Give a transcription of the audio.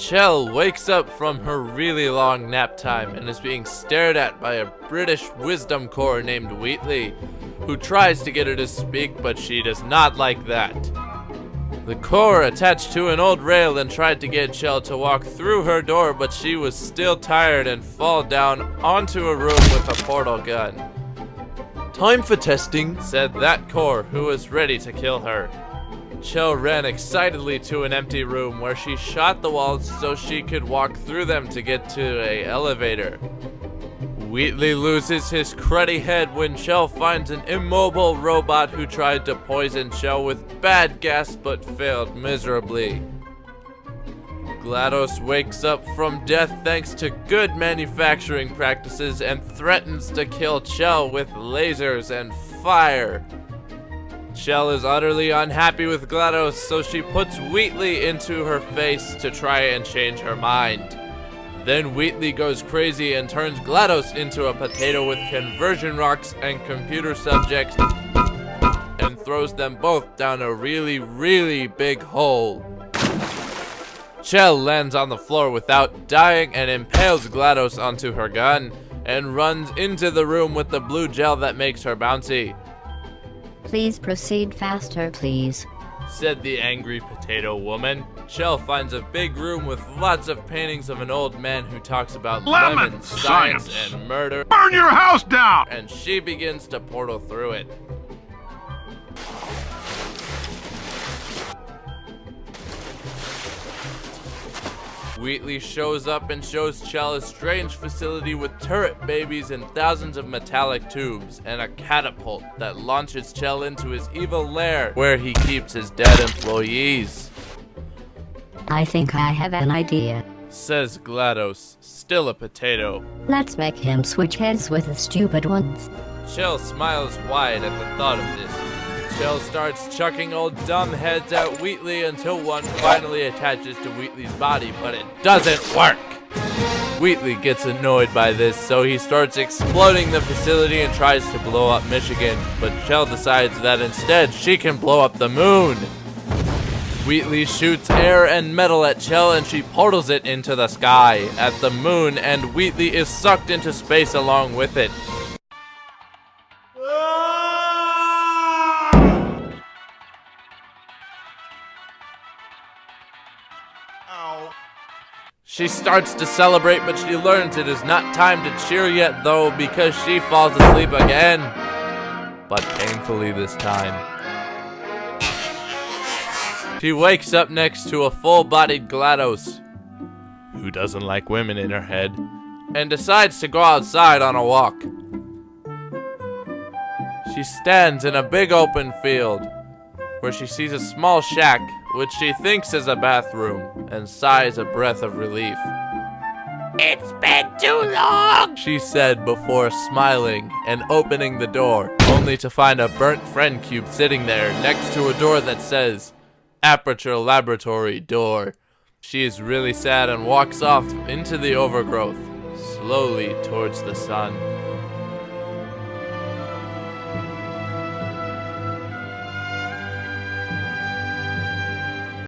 Chell wakes up from her really long nap time and is being stared at by a British wisdom core named Wheatley, who tries to get her to speak, but she does not like that. The core attached to an old rail and tried to get Chell to walk through her door, but she was still tired and fall down onto a room with a portal gun. "Time for testing," said that core, who was ready to kill her. Chell ran excitedly to an empty room where she shot the walls so she could walk through them to get to an elevator. Wheatley loses his cruddy head when Chell finds an immobile robot who tried to poison Chell with bad gas but failed miserably. GLaDOS wakes up from death thanks to good manufacturing practices and threatens to kill Chell with lasers and fire. Chell is utterly unhappy with GLaDOS, so she puts Wheatley into her face to try and change her mind. Then Wheatley goes crazy and turns GLaDOS into a potato with conversion rocks and computer subjects and throws them both down a really, really big hole. Chell lands on the floor without dying and impales GLaDOS onto her gun and runs into the room with the blue gel that makes her bouncy. "Please proceed faster, please," said the angry potato woman. Chell finds a big room with lots of paintings of an old man who talks about lemons, science, and murder. Burn your house down! And she begins to portal through it. Wheatley shows up and shows Chell a strange facility with turret babies and thousands of metallic tubes and a catapult that launches Chell into his evil lair where he keeps his dead employees. "I think I have an idea," says GLaDOS, still a potato. "Let's make him switch heads with the stupid ones." Chell smiles wide at the thought of this. Chell starts chucking old dumb heads at Wheatley until one finally attaches to Wheatley's body, but it doesn't work. Wheatley gets annoyed by this, so he starts exploding the facility and tries to blow up Michigan, but Chell decides that instead she can blow up the moon. Wheatley shoots air and metal at Chell and she portals it into the sky at the moon, and Wheatley is sucked into space along with it. She starts to celebrate, but she learns it is not time to cheer yet though, because she falls asleep again. But painfully this time. She wakes up next to a full-bodied GLaDOS, who doesn't like women in her head, and decides to go outside on a walk. She stands in a big open field, where she sees a small shack, which she thinks is a bathroom, and sighs a breath of relief. "It's been too long," she said before smiling and opening the door, only to find a burnt friend cube sitting there next to a door that says, "Aperture Laboratory Door." She is really sad and walks off into the overgrowth, slowly towards the sun.